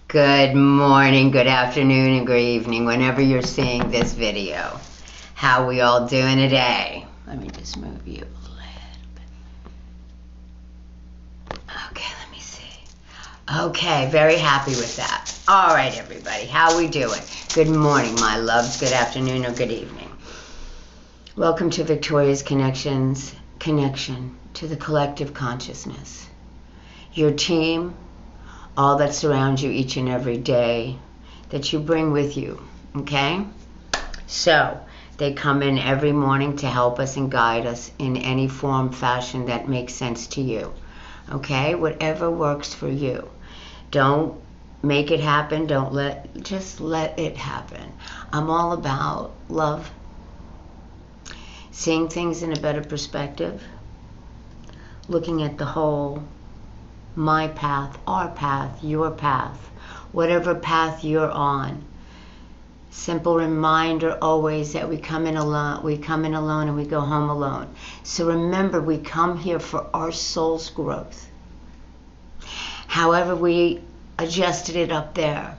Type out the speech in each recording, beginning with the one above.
Good morning, good afternoon, and good evening, whenever you're seeing this video. How we all doing today? Let me just move you a little bit. Okay, let me see. Okay, very happy with that. All right, everybody, how we doing? Good morning, my loves, good afternoon, or good evening. Welcome to Victoria's Connections, connection to the collective consciousness. Your team, all that surrounds you each and every day that you bring with you, okay? So they come in every morning to help us and guide us in any form, fashion that makes sense to you, okay? Whatever works for you. Don't make it happen. Just let it happen. I'm all about love, seeing things in a better perspective, looking at the whole, my path, our path, your path, whatever path you're on. Simple reminder always that we come in alone and we go home alone. So remember, we come here for our soul's growth. However we adjusted it up there,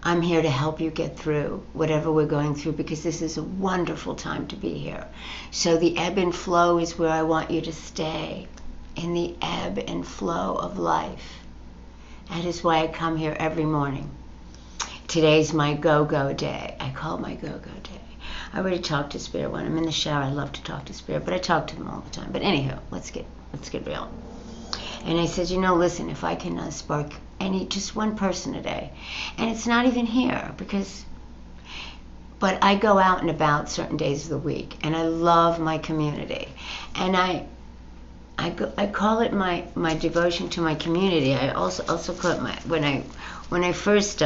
I'm here to help you get through whatever we're going through, because this is a wonderful time to be here. So the ebb and flow is where I want you to stay. In the ebb and flow of life. That is why I come here every morning. Today's my go-go day. I call it my go-go day. I already talked to Spirit when I'm in the shower. I love to talk to Spirit, but I talk to them all the time. But anyhow, let's get real. And I said, listen, if I can spark just one person a day, and it's not even here, but I go out and about certain days of the week, and I love my community, and I call it my devotion to my community. I also call it when I first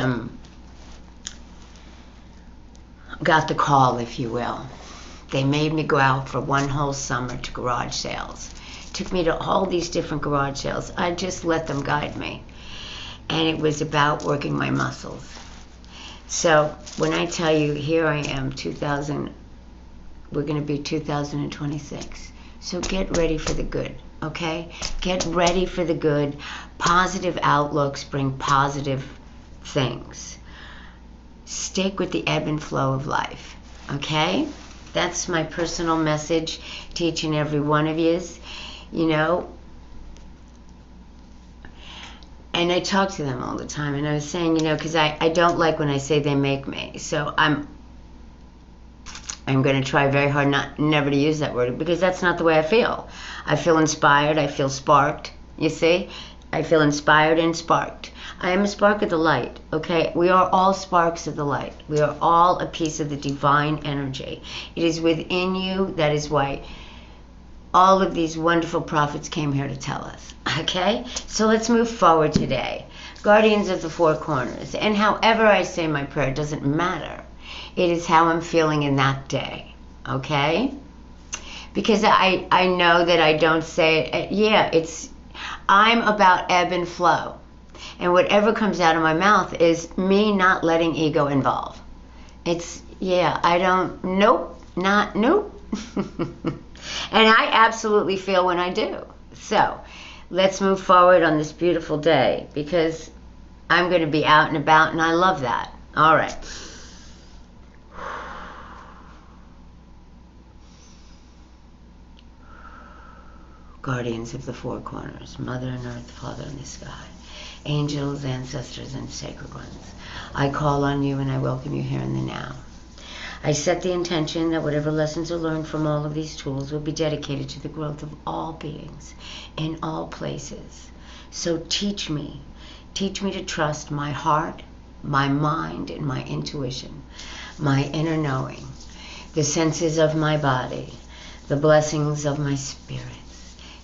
got the call, if you will. They made me go out for one whole summer to garage sales. Took me to all these different garage sales. I just let them guide me, and it was about working my muscles. So when I tell you, here I am, we're going to be 2026. So get ready for the good, okay? Get ready for the good. Positive outlooks bring positive things. Stick with the ebb and flow of life, okay? That's my personal message to each and every one of yous, And I talk to them all the time, and I was saying, because I don't like when I say they make me. So I'm going to try very hard never to use that word, because that's not the way I feel. I feel inspired. I feel sparked. You see? I feel inspired and sparked. I am a spark of the light, okay? We are all sparks of the light. We are all a piece of the divine energy. It is within you. That is why all of these wonderful prophets came here to tell us, okay? So let's move forward today. Guardians of the Four Corners. And however I say my prayer doesn't matter. It is how I'm feeling in that day, okay? Because I know that I don't say it. I'm about ebb and flow. And whatever comes out of my mouth is me not letting ego involve. Nope. And I absolutely feel when I do. So let's move forward on this beautiful day, because I'm going to be out and about, and I love that. All right. Guardians of the Four Corners, Mother and Earth, Father in the sky, angels, ancestors, and sacred ones. I call on you and I welcome you here in the now. I set the intention that whatever lessons are learned from all of these tools will be dedicated to the growth of all beings in all places. So teach me to trust my heart, my mind, and my intuition, my inner knowing, the senses of my body, the blessings of my spirit.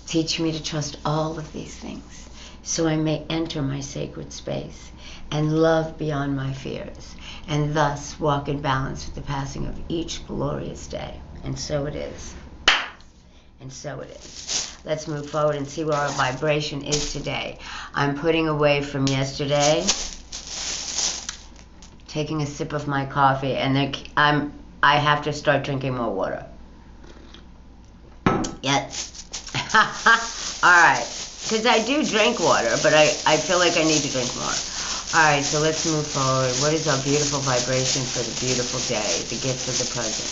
Teach me to trust all of these things, so I may enter my sacred space and love beyond my fears, and thus walk in balance with the passing of each glorious day. And so it is. And so it is. Let's move forward and see where our vibration is today. I'm putting away from yesterday, taking a sip of my coffee, and I have to start drinking more water. Yes. All right. Because I do drink water, but I feel like I need to drink more. Alright, so let's move forward. What is our beautiful vibration for the beautiful day? The gift of the present.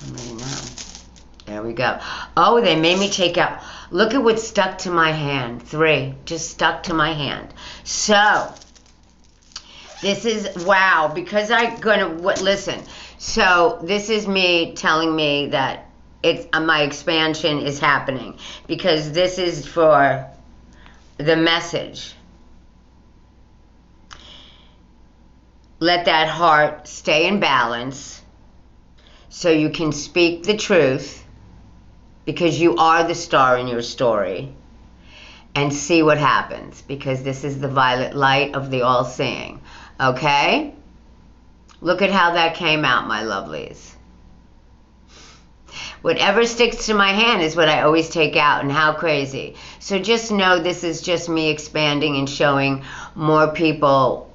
I'm ready now. There we go. Oh, they made me take out. Look at what stuck to my hand. 3. Just stuck to my hand. So, this is, wow, because I'm going to, listen. So, this is me telling me that it's my expansion is happening. Because this is for the message. Let that heart stay in balance so you can speak the truth, because you are the star in your story, and see what happens, because this is the violet light of the all-seeing. Okay? Look at how that came out, my lovelies. Whatever sticks to my hand is what I always take out, and how crazy. So just know this is just me expanding and showing more people.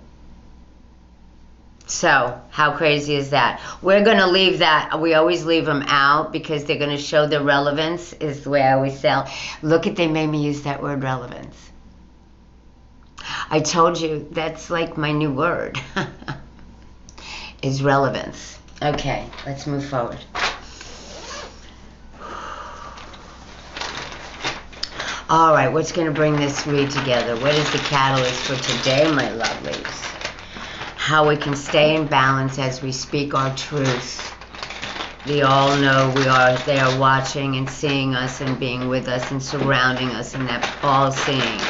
So, how crazy is that? We're going to leave that. We always leave them out because they're going to show their relevance, is the way I always say. Look at, they made me use that word, relevance. I told you, that's like my new word, is relevance. Okay, let's move forward. All right, what's going to bring this read together? What is the catalyst for today, my lovelies? How we can stay in balance as we speak our truth. They all know they are watching and seeing us and being with us and surrounding us, and that all seeing.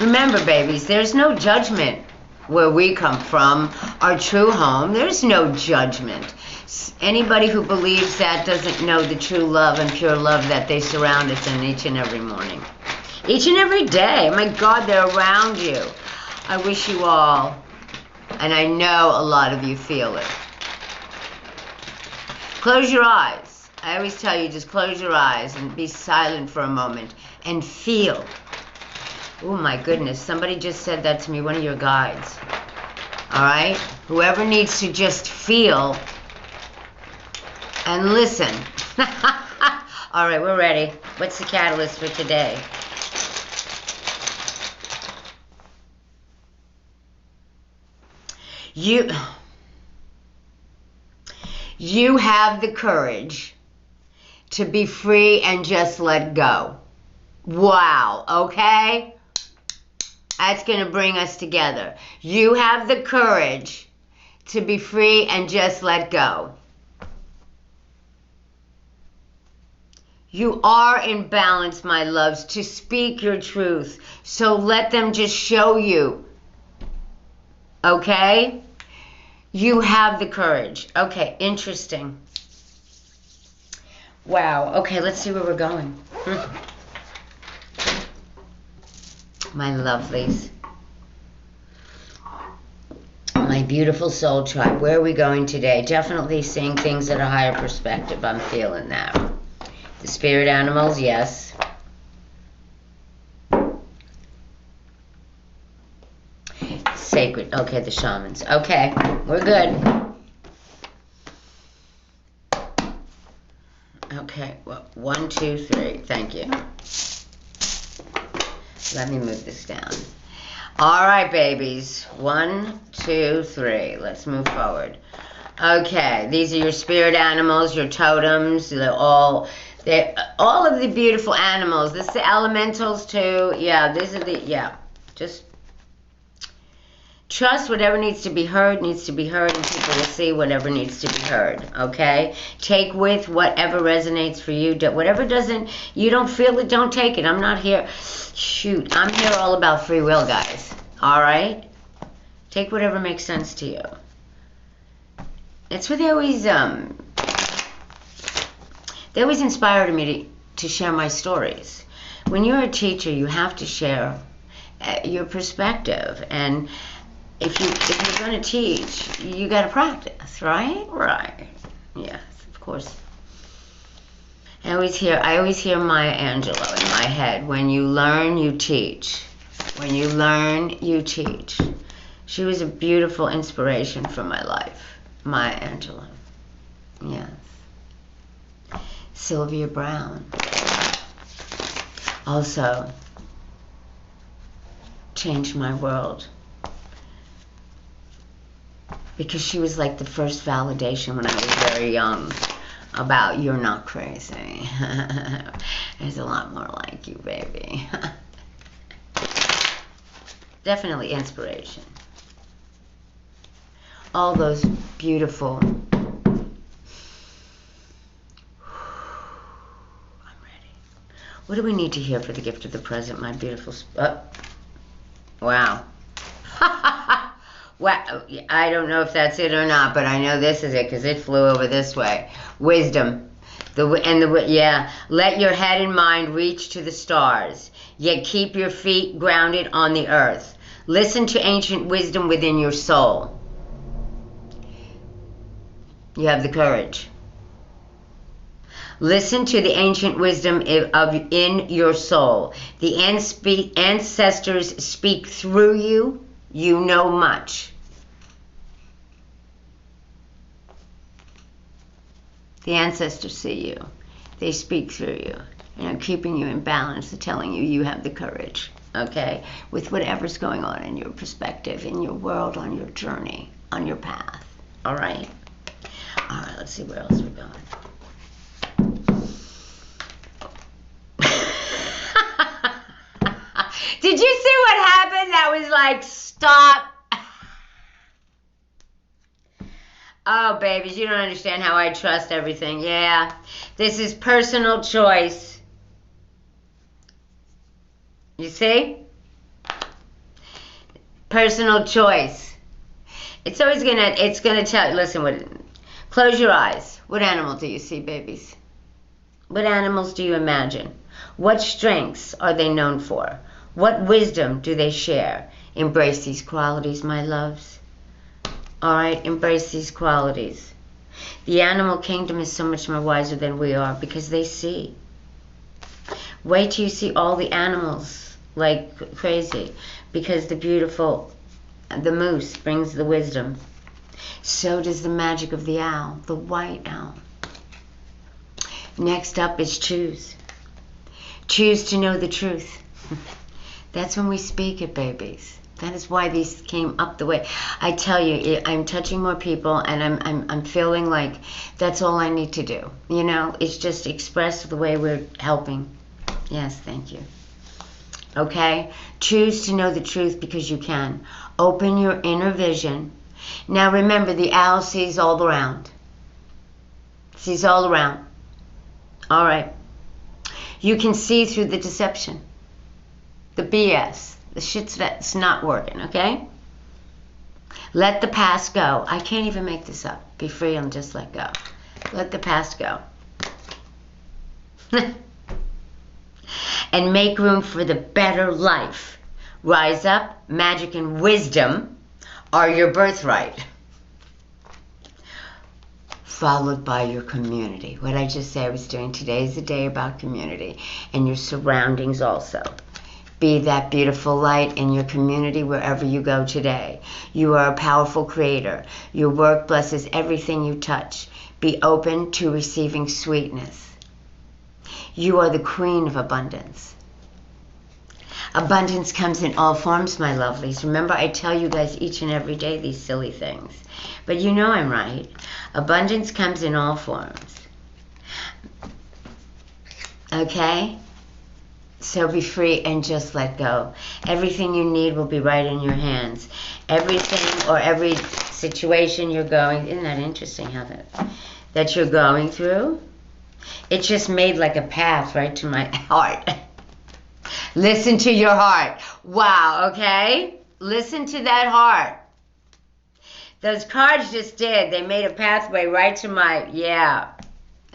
Remember, babies, there's no judgment where we come from, our true home. There's no judgment. Anybody who believes that doesn't know the true love and pure love that they surround us in each and every morning. Each and every day. My God, they're around you. I wish you all, and I know a lot of you feel it. Close your eyes. I always tell you, just close your eyes and be silent for a moment and feel. Oh my goodness, somebody just said that to me, one of your guides. All right? Whoever needs to just feel and listen. All right, we're ready. What's the catalyst for today? You have the courage to be free and just let go. Wow, okay? That's going to bring us together. You have the courage to be free and just let go. You are in balance, my loves, to speak your truth. So let them just show you. Okay? You have the courage. Okay, interesting. Wow. Okay, let's see where we're going. My lovelies. My beautiful soul tribe. Where are we going today? Definitely seeing things at a higher perspective. I'm feeling that. The spirit animals, yes. Sacred. Okay, the shamans. Okay, we're good. Okay, well, 1, 2, 3. Thank you. Let me move this down. All right, babies. 1, 2, 3. Let's move forward. Okay, these are your spirit animals, your totems. They're all of the beautiful animals. This is the elementals too. Yeah, these are the, yeah. Just trust whatever needs to be heard, and people will see whatever needs to be heard, okay? Take with whatever resonates for you. Whatever doesn't, you don't feel it, don't take it. I'm not here, shoot, I'm here all about free will, guys, all right? Take whatever makes sense to you. That's what they always inspired me to share my stories. When you're a teacher, you have to share your perspective, and if you're going to teach, you got to practice, right? Right. Yes, of course. I always hear Maya Angelou in my head. When you learn, you teach. When you learn, you teach. She was a beautiful inspiration for my life. Maya Angelou. Yes. Sylvia Brown. also changed my world. Because she was like the first validation when I was very young about you're not crazy. There's a lot more like you, baby. Definitely inspiration. All those beautiful... I'm ready. What do we need to hear for the gift of the present, my beautiful... Wow. Well, I don't know if that's it or not, but I know this is it because it flew over this way. Wisdom. Yeah. Let your head and mind reach to the stars, yet keep your feet grounded on the earth. Listen to ancient wisdom within your soul. You have the courage. Listen to the ancient wisdom in your soul. The ancestors speak through you. You know much. The ancestors see you. They speak through you. Keeping you in balance, telling you you have the courage, okay? With whatever's going on in your perspective, in your world, on your journey, on your path, all right? All right, let's see where else we're going. Did you see what happened? That was like, stop. Oh, babies, you don't understand how I trust everything. Yeah, this is personal choice. You see? Personal choice. It's always gonna tell you, listen, close your eyes. What animal do you see, babies? What animals do you imagine? What strengths are they known for? What wisdom do they share? Embrace these qualities, my loves. All right, embrace these qualities. The animal kingdom is so much more wiser than we are because they see. Wait till you see all the animals like crazy because the moose brings the wisdom. So does the magic of the owl, the white owl. Next up is choose. Choose to know the truth. That's when we speak it, babies. That is why these came up the way. I tell you, I'm touching more people, and I'm feeling like that's all I need to do. It's just express the way we're helping. Yes, thank you. Okay? Choose to know the truth because you can. Open your inner vision. Now remember, the owl sees all around. Sees all around. All right. You can see through the deception. The BS, the shit that's not working, okay? Let the past go. I can't even make this up. Be free and just let go. Let the past go. And make room for the better life. Rise up, magic and wisdom are your birthright. Followed by your community. What I just said I was doing today is a day about community and your surroundings also. Be that beautiful light in your community wherever you go today. You are a powerful creator. Your work blesses everything you touch. Be open to receiving sweetness. You are the queen of abundance. Abundance comes in all forms, my lovelies. Remember, I tell you guys each and every day these silly things. But you know I'm right. Abundance comes in all forms. Okay? So be free and just let go. Everything you need will be right in your hands. Everything or every situation you're going, isn't that interesting how that you're going through? It just made like a path right to my heart. Listen to your heart. Wow, okay? Listen to that heart. Those cards just did. They made a pathway right to my, yeah.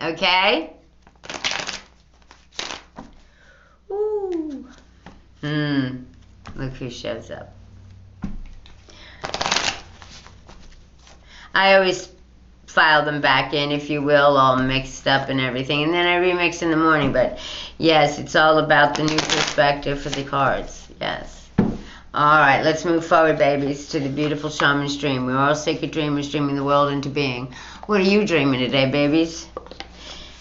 Okay? Ooh. Look who shows up. I always file them back in, if you will, all mixed up and everything. And then I remix in the morning. But yes, it's all about the new perspective for the cards. Yes. All right, let's move forward, babies, to the beautiful shaman's dream. We're all sacred dreamers dreaming the world into being. What are you dreaming today, babies?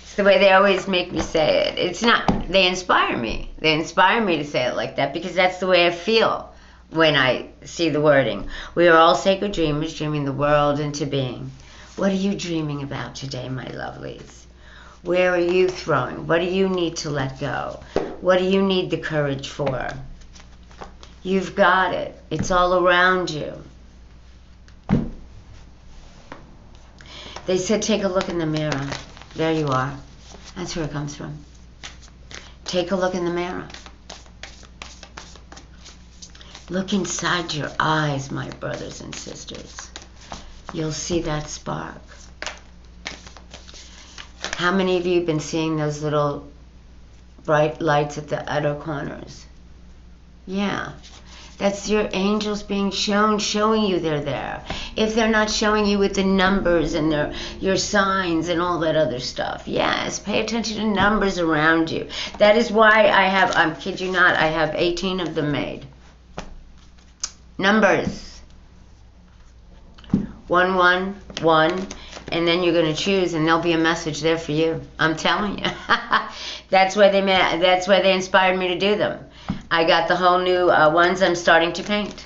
It's the way they always make me say it. It's not, they inspire me. They inspire me to say it like that because that's the way I feel when I see the wording. We are all sacred dreamers, dreaming the world into being. What are you dreaming about today, my lovelies? Where are you throwing? What do you need to let go? What do you need the courage for? You've got it. It's all around you. They said, take a look in the mirror. There you are. That's where it comes from. Take a look in the mirror. Look inside your eyes, my brothers and sisters. You'll see that spark. How many of you have been seeing those little bright lights at the outer corners? Yeah. That's your angels being showing you they're there. If they're not showing you with the numbers and your signs and all that other stuff, yes, pay attention to numbers around you. That is why I have, I kid you not, I have 18 of them made. Numbers. 111, and then you're going to choose, and there'll be a message there for you. I'm telling you. That's why they inspired me to do them. I got the whole new ones I'm starting to paint.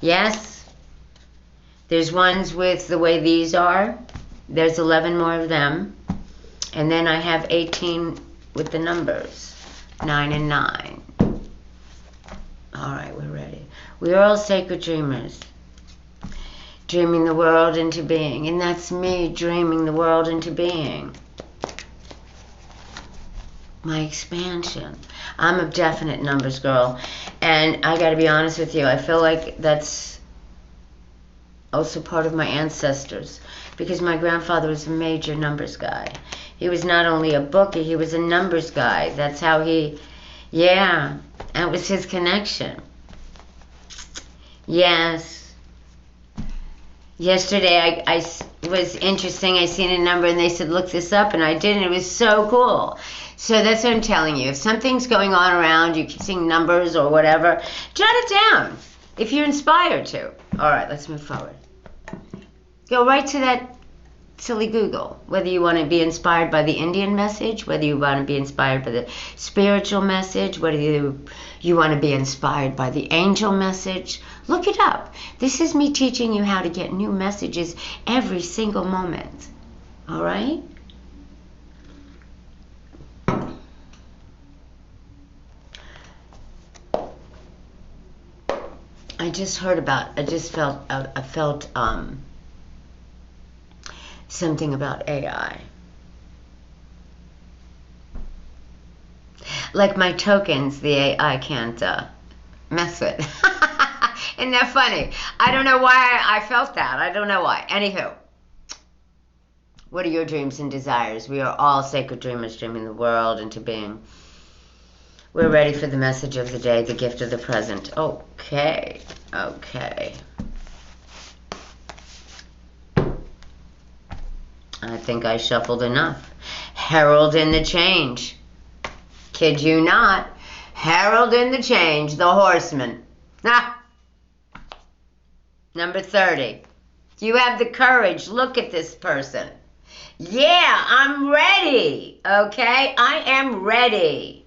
Yes. There's ones with the way these are. There's 11 more of them. And then I have 18 with the numbers. 9 and 9. All right, we're ready. We are all sacred dreamers. Dreaming the world into being. And that's me dreaming the world into being. My expansion. I'm a definite numbers girl, and I got to be honest with you, I feel like that's also part of my ancestors, because my grandfather was a major numbers guy. He was not only a bookie, he was a numbers guy. That's how yeah, that was his connection. Yes. Yesterday I was interesting. I seen a number and they said, look this up, and I did, and it was so cool. So that's what I'm telling you. If something's going on around, you keep seeing numbers or whatever, jot it down if you're inspired to. All right, let's move forward. Go right to that silly Google, whether you want to be inspired by the Indian message, whether you want to be inspired by the spiritual message, whether you want to be inspired by the angel message. Look it up. This is me teaching you how to get new messages every single moment. All right? I felt something about AI. Like my tokens, the AI can't mess with. Isn't that funny? I don't know why I felt that. I don't know why. Anywho, what are your dreams and desires? We are all sacred dreamers, dreaming the world into being. We're ready for the message of the day, the gift of the present. Okay. I think I shuffled enough. Herald in the change. Kid you not. Herald in the change, the horseman. Number 30. You have the courage. Look at this person. Yeah, I'm ready. Okay? I am ready.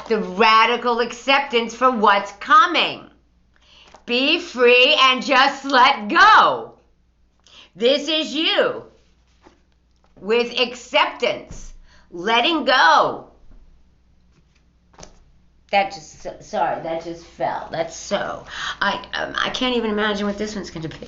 The radical acceptance for what's coming. Be free and just let go. This is you with acceptance, letting go. That just fell. That's so. I can't even imagine what this one's going to be.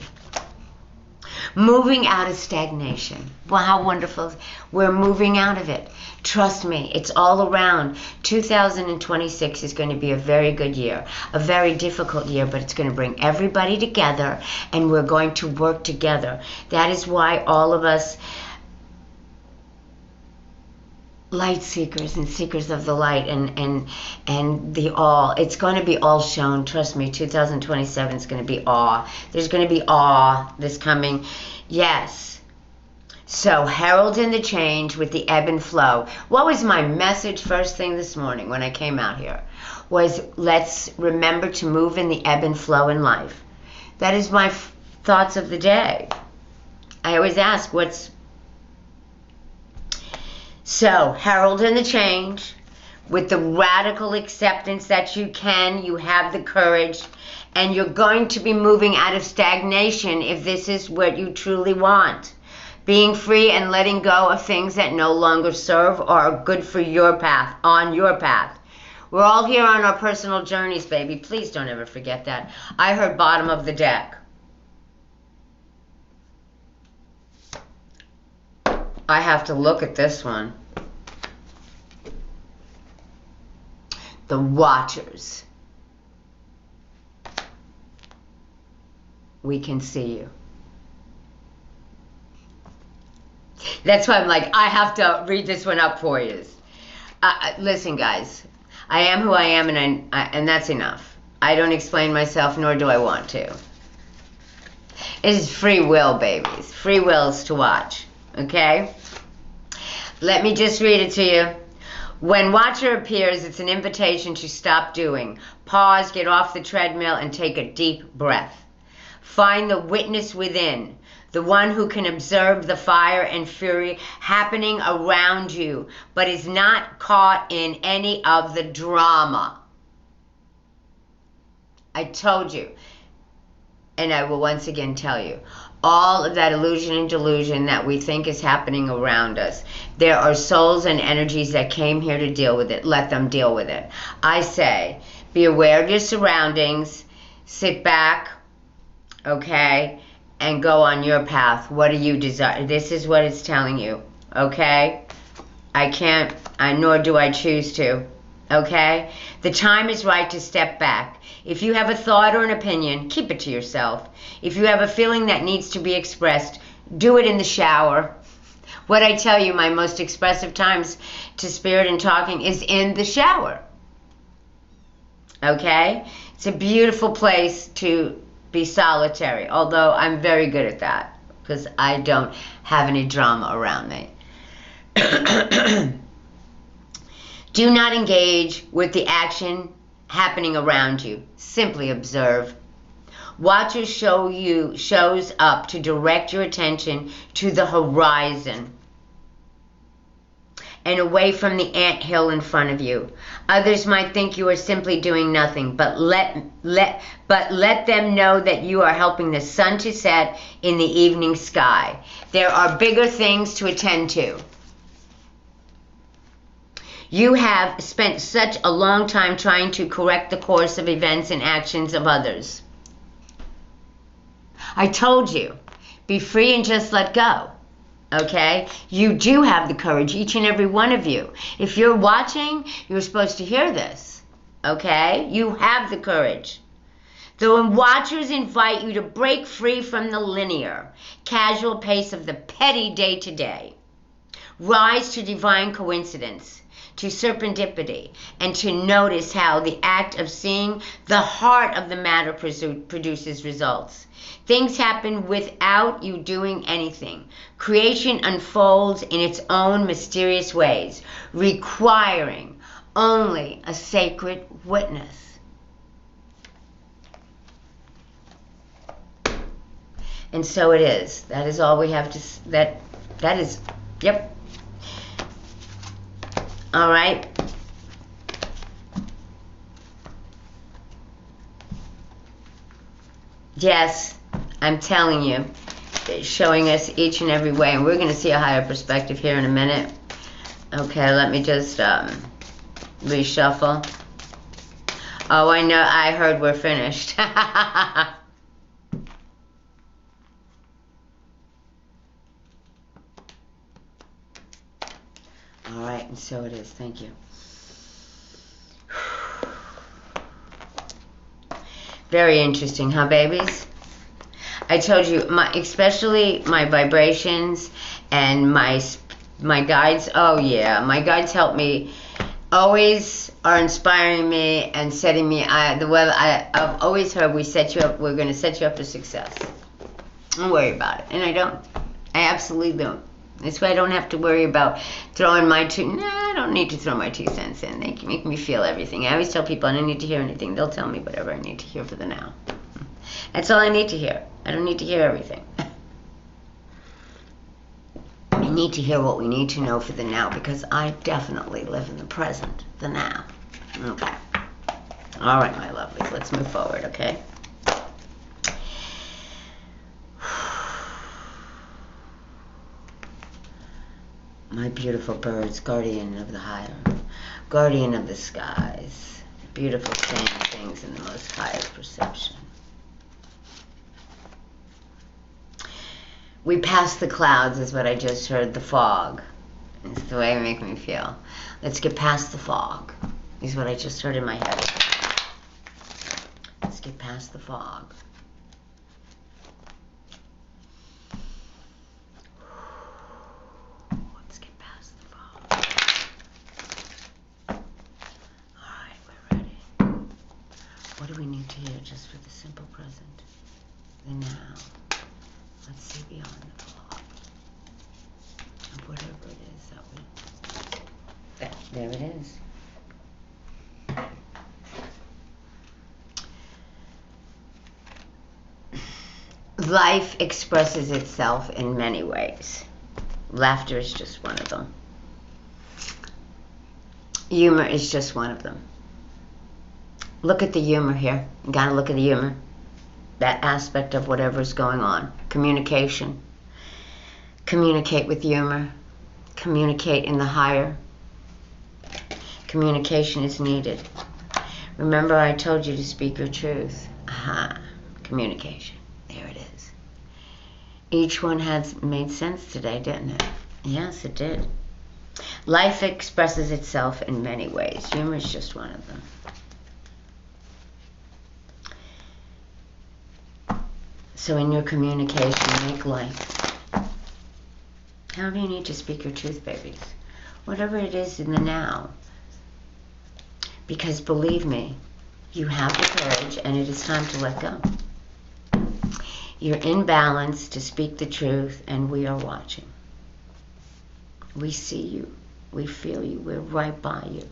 Moving out of stagnation. Wow, how wonderful. We're moving out of it. Trust me, it's all around. 2026 is going to be a very good year, a very difficult year, but it's going to bring everybody together, and we're going to work together. That is why all of us light seekers and seekers of the light and the all, it's going to be all shown. Trust me, 2027 is going to be awe. There's going to be awe this coming. Yes. So herald in the change with the ebb and flow. What was my message first thing this morning when I came out here? Was let's remember to move in the ebb and flow in life. That is my thoughts of the day. I always ask, what's So, heralding the change with the radical acceptance that you can, you have the courage, and you're going to be moving out of stagnation if this is what you truly want. Being free and letting go of things that no longer serve or are good for your path, on your path. We're all here on our personal journeys, baby. Please don't ever forget that. I heard bottom of the deck. I have to look at this one. The Watchers. We can see you. That's why I'm like, I have to read this one up for you. Listen, guys. I am who I am, and that's enough. I don't explain myself, nor do I want to. It is free will, babies. Free wills to watch. Okay? Let me just read it to you. When Watcher appears, it's an invitation to stop doing. Pause, get off the treadmill, and take a deep breath. Find the witness within, the one who can observe the fire and fury happening around you, but is not caught in any of the drama. I told you, and I will once again tell you, all of that illusion and delusion that we think is happening around us, there are souls and energies that came here to deal with it. Let them deal with it. I say, be aware of your surroundings, sit back, okay, and go on your path. What do you desire? This is what it's telling you, okay? I can't, nor do I choose to, okay? The time is right to step back. If you have a thought or an opinion, keep it to yourself. If you have a feeling that needs to be expressed, do it in the shower. What I tell you, my most expressive times to spirit and talking is in the shower. Okay? It's a beautiful place to be solitary, although I'm very good at that because I don't have any drama around me. Do not engage with the action happening around you. Simply observe. Watchers shows up to direct your attention to the horizon and away from the anthill in front of you. Others might think you are simply doing nothing, but let them know that you are helping the sun to set in the evening sky. There are bigger things to attend to. You have spent such a long time trying to correct the course of events and actions of others. I told you, be free and just let go. Okay? You do have the courage, each and every one of you. If you're watching, you're supposed to hear this. Okay? You have the courage. The Watchers invite you to break free from the linear, casual pace of the petty day-to-day. Rise to divine coincidence, to serendipity, and to notice how the act of seeing the heart of the matter produces results. Things happen without you doing anything. Creation unfolds in its own mysterious ways, requiring only a sacred witness. And so it is. That is all we have to, that is, yep. All right. Yes, I'm telling you, it's showing us each and every way, and we're going to see a higher perspective here in a minute. Okay, let me just reshuffle. Oh, I know, I heard we're finished. All right, and so it is. Thank you. Very interesting, huh, babies? I told you, especially my vibrations and my guides. Oh yeah, my guides help me. Always are inspiring me and setting me. I've always heard we're going to set you up for success. Don't worry about it, and I don't. I absolutely don't. This way I don't have to worry about throwing my I don't need to throw my 2 cents in. They can make me feel everything. I always tell people I don't need to hear anything. They'll tell me whatever I need to hear for the now. That's all I need to hear. I don't need to hear everything. And need to hear what we need to know for the now, because I definitely live in the present, the now. Okay. All right, my lovelies, let's move forward, okay? My beautiful birds, guardian of the higher, guardian of the skies, beautiful saying things in the most highest perception. We pass the clouds is what I just heard, the fog. It's the way it makes me feel. Let's get past the fog is what I just heard in my head. Let's get past the fog. Let's get past the fog. All right, we're ready. What do we need to hear just for the simple present? The now. Let's see beyond the fog of whatever it is that we... There it is. Life expresses itself in many ways. Laughter is just one of them. Humor is just one of them. Look at the humor here. You gotta look at the humor. That aspect of whatever's going on. Communication. Communicate with humor. Communicate in the higher. Communication is needed. Remember I told you to speak your truth. Aha. Communication. There it is. Each one has made sense today, didn't it? Yes, it did. Life expresses itself in many ways. Humor is just one of them. So in your communication, make light. However you need to speak your truth, babies. Whatever it is in the now. Because believe me, you have the courage and it is time to let go. You're in balance to speak the truth and we are watching. We see you. We feel you. We're right by you.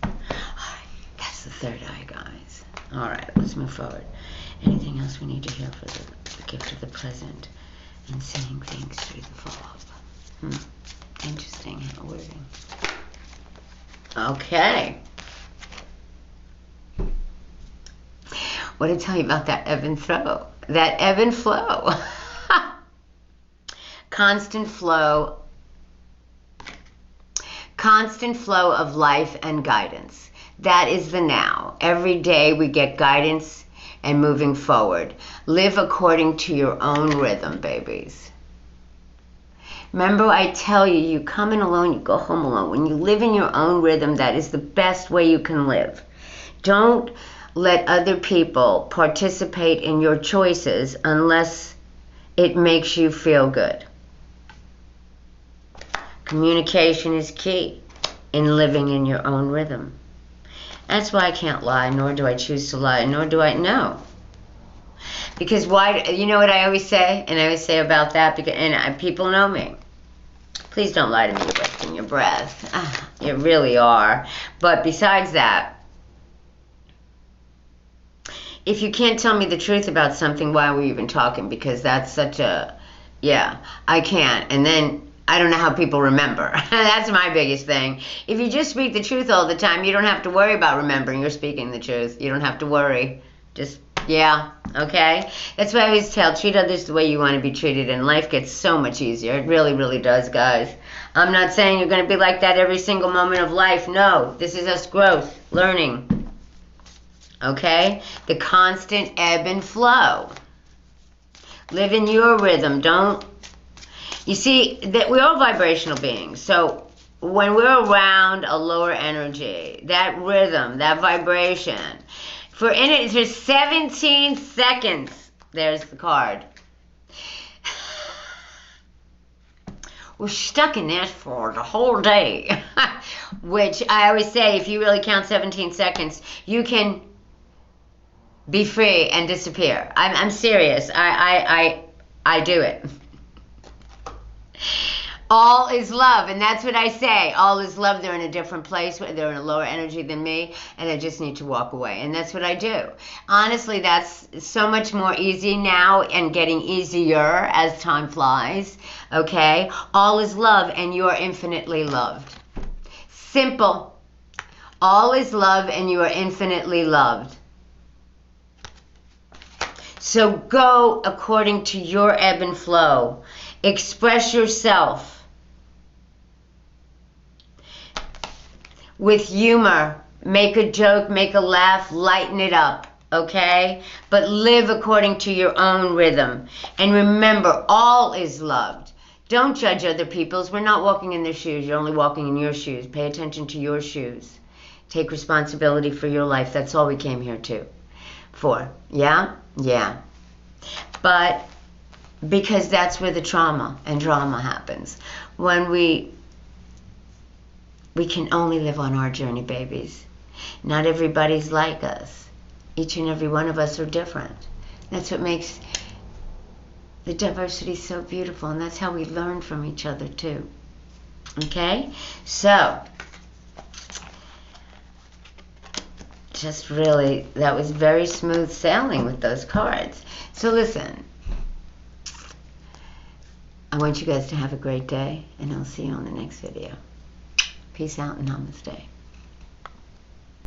All right, that's the third eye, guys. All right, let's move forward. Anything else we need to hear for the gift of the present and seeing things through the fog? Interesting wording. Okay. What did I tell you about that ebb and flow? That ebb and flow. Constant flow. Constant flow of life and guidance. That is the now. Every day we get guidance and moving forward. Live according to your own rhythm, babies. Remember, I tell you, you come in alone, you go home alone. When you live in your own rhythm, that is the best way you can live. Don't let other people participate in your choices unless it makes you feel good. Communication is key in living in your own rhythm. That's why I can't lie, nor do I choose to lie, nor do I know. Because why, you know what I always say? And I always say about that, because, and people know me. Please don't lie to me, you're wasting your breath. You really are. But besides that, if you can't tell me the truth about something, why are we even talking? Because that's such a, yeah, I can't. And then I don't know how people remember. That's my biggest thing. If you just speak the truth all the time, you don't have to worry about remembering. You're speaking the truth. You don't have to worry. Just, yeah, okay? That's why I always tell, treat others the way you want to be treated, and life gets so much easier. It really, really does, guys. I'm not saying you're going to be like that every single moment of life. No, this is us growth, learning. Okay? The constant ebb and flow. Live in your rhythm. Don't. You see, that we're all vibrational beings. So when we're around a lower energy, that rhythm, that vibration, for 17 seconds, there's the card. We're stuck in that for the whole day. Which I always say, if you really count 17 seconds, you can be free and disappear. I'm serious. I do it. All is love, and that's what I say. All is love. They're in a different place. They're in a lower energy than me, and I just need to walk away. And that's what I do. Honestly, that's so much more easy now and getting easier as time flies. Okay? All is love, and you are infinitely loved. Simple. All is love, and you are infinitely loved. So go according to your ebb and flow. Express yourself with humor. Make a joke, make a laugh, lighten it up, okay? But live according to your own rhythm. And remember, all is loved. Don't judge other people's. We're not walking in their shoes. You're only walking in your shoes. Pay attention to your shoes. Take responsibility for your life. That's all we came here for. Yeah? Yeah. But because that's where the trauma and drama happens. When we can only live on our journey, babies. Not everybody's like us. Each and every one of us are different. That's what makes the diversity so beautiful, and that's how we learn from each other too. Okay? So, just really, that was very smooth sailing with those cards. So listen, I want you guys to have a great day, and I'll see you on the next video. Peace out and namaste.